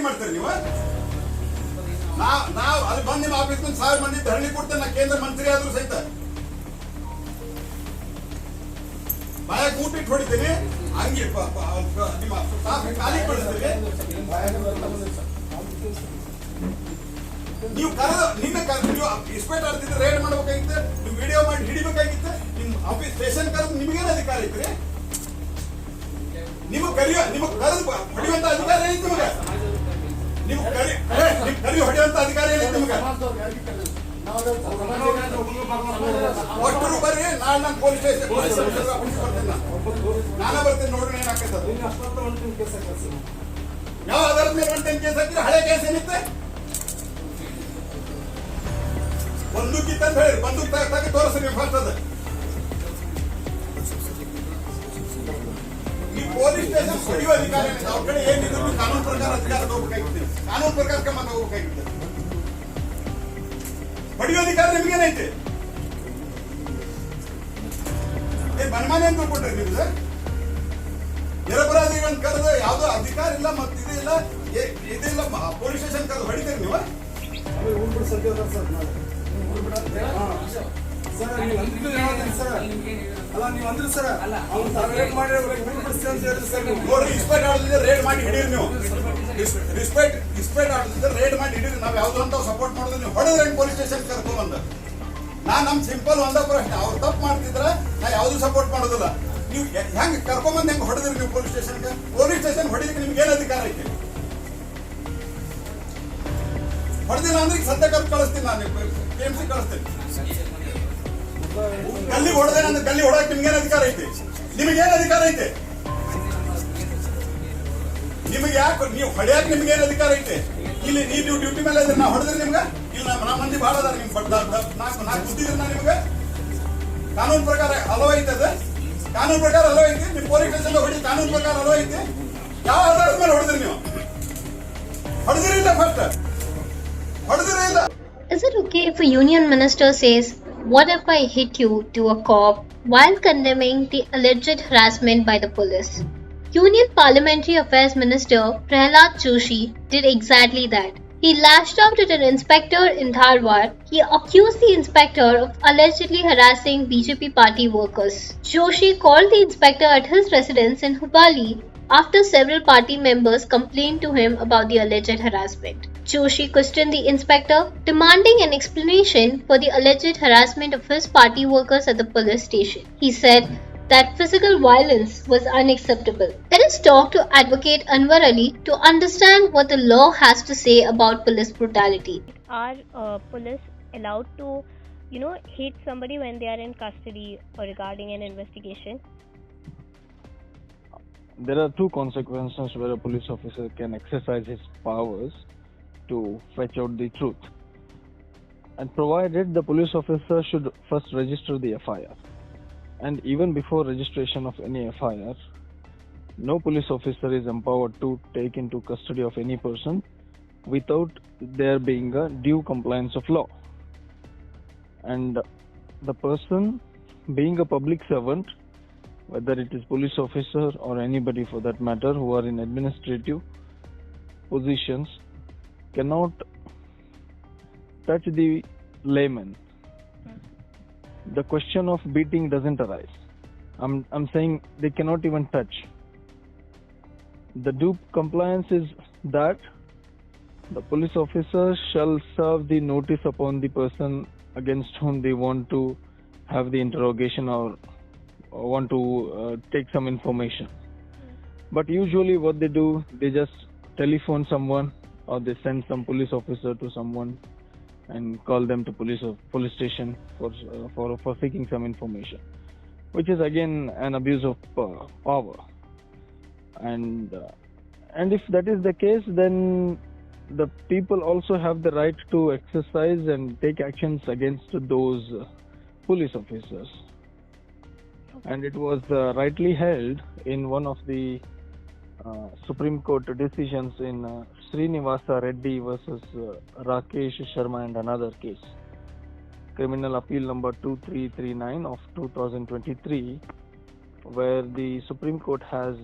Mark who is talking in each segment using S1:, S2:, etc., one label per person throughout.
S1: ಮಾಡ್ತೀರಿ ನೀವು? ನಾವು ಅಲ್ಲಿ ಬಂದು ನಿಮ್ಮ ಆಫೀಸ್ ನಲ್ಲಿ 1000 ಮಂದಿ ಧರಣಿ ಕೊಡ್ತೇನೆ. ನಾ ಕೇಂದ್ರ ಮಂತ್ರಿ ಆದ್ರೂ ಸಹಿತ ಬಾಯಾಗ ಊಟಿಟ್ಟು ಹೊಡಿತೀನಿ. ಹಂಗೆ ನಿಮ್ಮ ಖಾಲಿ ಪಡಿಸ್ತೀವಿ. ನೀವು ನಿನ್ನ ನೀವು ಇಸ್ಪೇಟ್ ಆಡ್ತಿದ್ರೆ ರೇಡ್ ಮಾಡ್ಬೇಕಾಗಿತ್ತೆ, ನೀವು ವಿಡಿಯೋ ಮಾಡಿ ಹಿಡಿಬೇಕಾಗಿತ್ತೆ. ನಿಮ್ ಆಫೀಸ್ ಸ್ಟೇಷನ್ ಕರೆದು ನಿಮ್ಗೇನು ಅಧಿಕಾರ ಐತ್ರಿ? ನಿಮಗೆ ಕರೆದು ಹೊಡಿಯುವಂತ ಅಧಿಕಾರ ಏನೈತಿ ನಿಮಗೆ? ಕರಿ ಹೊಡೆಯುವಂತ ಅಧಿಕಾರ ಏನೈತಿ ನಿಮಗೆ? ಒಟ್ಟರು ಬರ್ರಿ, ನಾಳೆ ನಾನು ಪೊಲೀಸ್ ಸ್ಟೇಷನ್ ನಾನೇ ಬರ್ತೀನಿ ನೋಡ್ರಿ ಏನಾಗ್ತದ. ಯಾವ ಆಧಾರದ ಮೇಲೆ 110 ಕೇಸ್ ಹಾಕಿದ್ರೆ ಹಳೆ ಕೇಸ್ ಏನಿತ್ತೆ? ಬಂದೂಕಿತ್ತಂತ ಹೇಳಿ ಬಂದೂಕ್ ತಾಕಿ ತೋರಿಸ್ರಿ ನೀವು ಫಸ್ಟ್. ಅದ ಈ ಪೊಲೀಸ್ ಸ್ಟೇಷನ್ ಹೊಡೆಯುವ ಅಧಿಕಾರ ಅವ್ರ ಕಡೆ ಏನಿದ್ರು ಕಾನೂನು ಪ್ರಕಾರ ಅಧಿಕಾರ ತಗೋಬೇಕಾಗಿತ್ತು. ಕಾನೂನು ಪ್ರಕಾರ ಕ್ರಮ ತಗೋಬೇಕಾಗಿತ್ತು. ಹೊಡೆಯುವ ಅಧಿಕಾರ ನಿಮ್ಗೇನೈತಿ? ಬನ್ಮಾನೆ ಅಂತ ಕೊಟ್ರಿ ನಿಮ್ದು. ನಿರಪರಾಧಿಗಳನ್ನ ಕರೆದು ಯಾವ್ದೋ ಅಧಿಕಾರ ಇಲ್ಲ, ಮತ್ತೆ ಇದಿಲ್ಲ ಇದಿಲ್ಲ, ಪೊಲೀಸ್ ಸ್ಟೇಷನ್ ಕರೆದು ಹೊಡಿತೀರಿ ನೀವು? ನೋಡ್ರಿ, ಇಸ್ಪೇಟ್ ಆಡೋದಿದ್ರೆ ರೇಡ್ ಮಾಡಿ ಹಿಡೀರಿ ನೀವು. ಇಸ್ಪೇಟ್ ಆಡೋದಿದ್ರೆ ರೇಡ್ ಮಾಡಿ ಹಿಡೀರಿ. ನಾವ್ ಯಾವ್ದು ಅಂತ ಸಪೋರ್ಟ್ ಮಾಡೋದು. ನೀವು ಹೊಡೆದ್ರೆ ಪೊಲೀಸ್ ಸ್ಟೇಷನ್ ಕರ್ಕೊಂಡ್ ನಮ್ ಸಿಂಪಲ್ ಒಂದ ಪ್ರಶ್ನೆ, ಅವ್ರು ತಪ್ಪು ಮಾಡ್ತಿದ್ರ ನಾ ಯಾವ್ದು ಸಪೋರ್ಟ್ ಮಾಡೋದಿಲ್ಲ. ನೀವು ಹೆಂಗ್ ಕರ್ಕೊಂಬಂದ್ ಹೆಂಗ್ ಹೊಡೆದ್ರಿ ನೀವು ಪೊಲೀಸ್ ಸ್ಟೇಷನ್ಗೆ? ಪೊಲೀಸ್ ಸ್ಟೇಷನ್ ಹೊಡಿಲಿಕ್ಕೆ ನಿಮ್ಗೆ ಏನ್ ಅಧಿಕಾರ ಐತಿ? ಹೊಡೆದಿಲ್ಲ ಅಂದ್ರೆ ಸದ್ಯ ಕಳಿಸ್ತೀನಿ, ನಾನು KMC ಕಳಿಸ್ತೀನಿ. ಗಲ್ಲಿ ಹೊಡೆದೇನೆ ಅಂದ್ರೆ ಗಲ್ಲಿ ಹೊಡಕ್ ನಿಮ್ಗೇನ್ ಅಧಿಕಾರ ಐತಿ? ನಿಮಗೇನ್ ಅಧಿಕಾರ ಐತಿ? ನಿಮಗೆ ಯಾಕೆ ನೀವು ಹೊಡೆಯಕ್ ನಿಮ್ಗೇನ್ ಅಧಿಕಾರ ಐತಿ? ಇಲ್ಲಿ ನೀವು ಡ್ಯೂಟಿ ಮೇಲೆ ಇದ್ರೆ ನಾ ಹೊಡೆದ್ರಿ ನಿಮ್ಗೆ? ಇಲ್ಲ ನಮ್ಮ ಮಂದಿ ಬಹಳ ಅದಾರ, ನಿಮ್ ನಾಲ್ಕು ಗುದ್ದಿದ್ರಿ ನಾ ನಿಮ್ಗೆ? ಕಾನೂನು ಪ್ರಕಾರ ಅಲೋ ಐತೆ? ಅದ ಕಾನೂನು ಪ್ರಕಾರ ಅಲೋ ಐತಿ? ನಿಮ್ ಪೊಲೀಸ್ ಸ್ಟೇಷನ್ ಹೊಡಿ ಕಾನೂನು ಪ್ರಕಾರ ಅಲೋ ಐತಿ? ಯಾವ ಆಧಾರದ ಮೇಲೆ ಹೊಡೆದ್ರಿ ನೀವು? ಹೊಡೆದಿರಿಲ್ಲ first ಹೊಡೆದಿರಿಲ್ಲ.
S2: Is it okay if a union minister says, "What if I hit you" to a cop while condemning the alleged harassment by the police? Union Parliamentary Affairs Minister Pralhad Joshi did exactly that. He lashed out at an inspector in Dharwad. He accused the inspector of allegedly harassing BJP party workers. Joshi called the inspector at his residence in Hubbali after several party members complained to him about the alleged harassment. Joshi questioned the inspector, demanding an explanation for the alleged harassment of his party workers at the police station. He said that physical violence was unacceptable. Let us talk to Advocate Anwar Ali to understand what the law has to say about police brutality.
S3: Are police allowed to, hit somebody when they are in custody or regarding an investigation?
S4: There are two consequences where a police officer can exercise his powers to fetch out the truth. And provided the police officer should first register the FIR. And even before registration of any FIR, no police officer is empowered to take into custody of any person without there being a due compliance of law. And the person being a public servant, whether it is police officer or anybody for that matter who are in administrative positions, cannot touch the layman. The question of beating doesn't arise. I'm saying they cannot even touch. The due compliance is that the police officer shall serve the notice upon the person against whom they want to have the interrogation or want to take some information. But usually what they do, they just telephone someone or they send some police officer to someone and call them to police station for seeking some information, which is again an abuse of power. And if that is the case, then the people also have the right to exercise and take actions against those police officers. And it was rightly held in one of the Supreme Court decisions in Srinivasa Reddy versus Rakesh Sharma and another case, Criminal Appeal number 2339 of 2023, where the Supreme Court has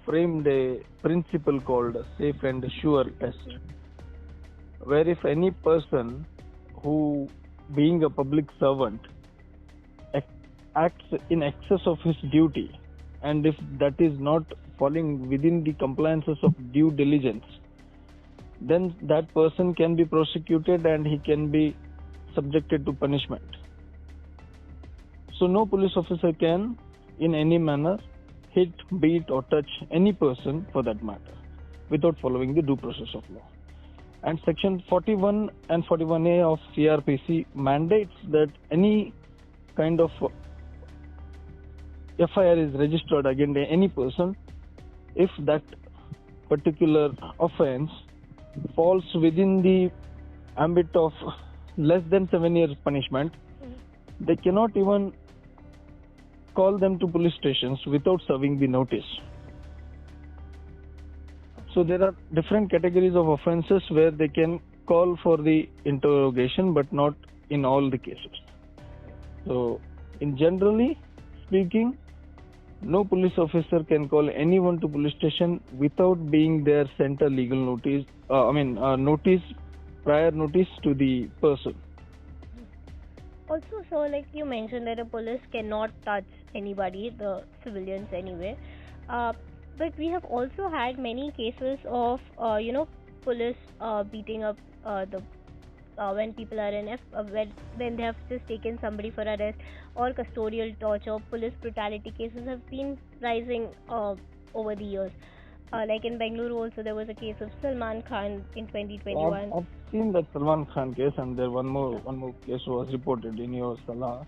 S4: framed a principle called safe and sure test, where if any person who, being a public servant, acts in excess of his duty, and if that is not falling within the compliances of due diligence, then that person can be prosecuted and he can be subjected to punishment. So no police officer can in any manner hit, beat or touch any person for that matter without following the due process of law. And section 41 and 41A of CRPC mandates that any kind of FIR is registered against any person if that particular offense falls within the ambit of less than 7 years punishment. They cannot even call them to police stations without serving the notice. So there are different categories of offences where they can call for the interrogation, but not in all the cases. So in generally speaking, no police officer can call anyone to police station without being there sent a legal notice, prior notice to the person.
S3: Also, so like you mentioned that a police cannot touch anybody, the civilians anyway. But we have also had many cases of police beating up when people are in when they have just taken somebody for arrest, or custodial torture. Police brutality cases have been rising over the years. Like in Bengaluru also there was a case of Salman Khan in 2021.
S4: I've seen that Salman Khan case, and there one more case was reported in your Salar,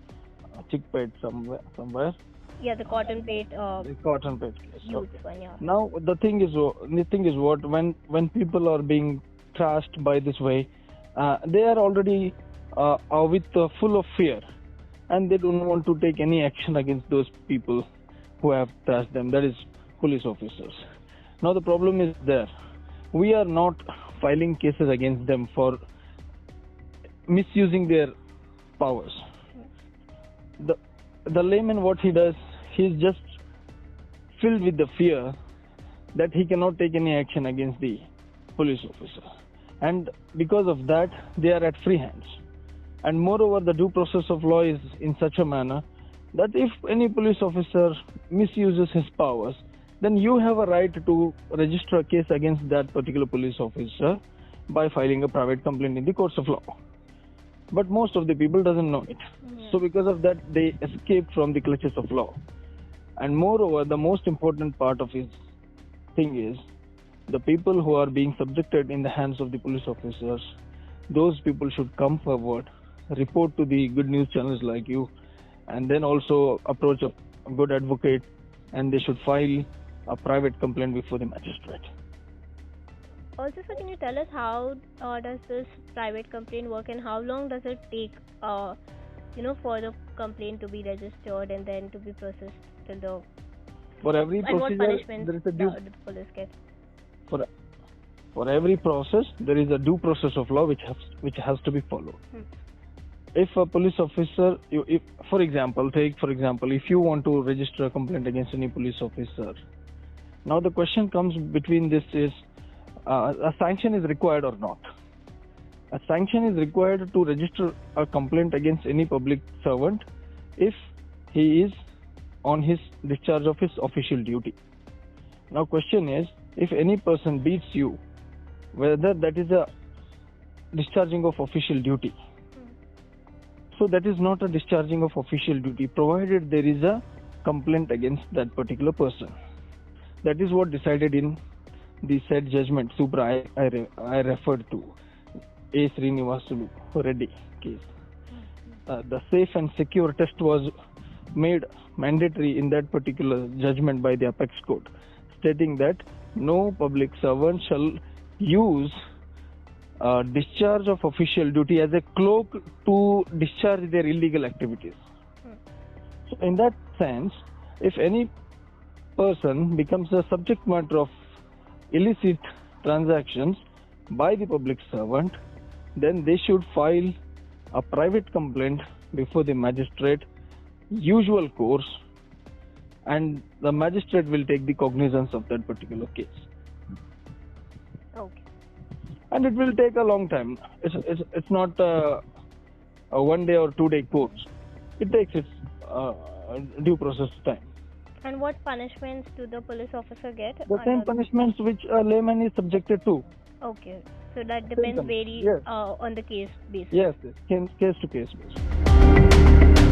S4: Chickpet somewhere.
S3: Yeah, the Cotton Pate.
S4: The Cotton Pate case.
S3: Youth
S4: Okay.
S3: one, yeah.
S4: Now the thing is what when people are being trashed by this way, they are already full of fear, and they don't want to take any action against those people who have trashed them. That is police officers. Now the problem is there. We are not filing cases against them for misusing their powers. The layman, what he does, he's just filled with the fear that he cannot take any action against the police officer. And because of that, they are at free hands. And moreover, the due process of law is in such a manner that if any police officer misuses his powers, then you have a right to register a case against that particular police officer by filing a private complaint in the courts of law. But most of the people doesn't know it. Yeah. So because of that, they escape from the clutches of law. And moreover, the most important part of his thing is the people who are being subjected in the hands of the police officers, those people should come forward, report to the good news channels like you, and then also approach a good advocate, and they should file a private complaint before the magistrate.
S3: Also, sir, can you tell us how does this private complaint work, and how long does it take, for the complaint to be registered and then to be processed till the...
S4: For every procedure,
S3: what punishment
S4: there is a due...
S3: the police get?
S4: For every process, there is a due process of law which has to be followed. If a police officer, for example, if you want to register a complaint against any police officer, now the question comes between this is, a sanction is required or not. A sanction is required to register a complaint against any public servant if he is on his discharge of his official duty. Now question is, if any person beats you, whether that is a discharging of official duty. So that is not a discharging of official duty, provided there is a complaint against that particular person. That is what decided in the said judgment, Supra I referred to, A. Srinivasulu Reddy case. The safe and secure test was made mandatory in that particular judgment by the Apex Court, stating that no public servant shall use discharge of official duty as a cloak to discharge their illegal activities. So in that sense, if any person becomes a subject matter of illicit transactions by the public servant, then they should file a private complaint before the magistrate, usual course, and the magistrate will take the cognizance of that particular case.
S3: Okay.
S4: And it will take a long time. It's not a 1 day or 2 day course. It takes its due process time.
S3: And what punishments do the police officer get?
S4: The same punishments which a layman is subjected to.
S3: Okay. So that depends
S4: Yes.
S3: on the case basis.
S4: Yes, case to case basis.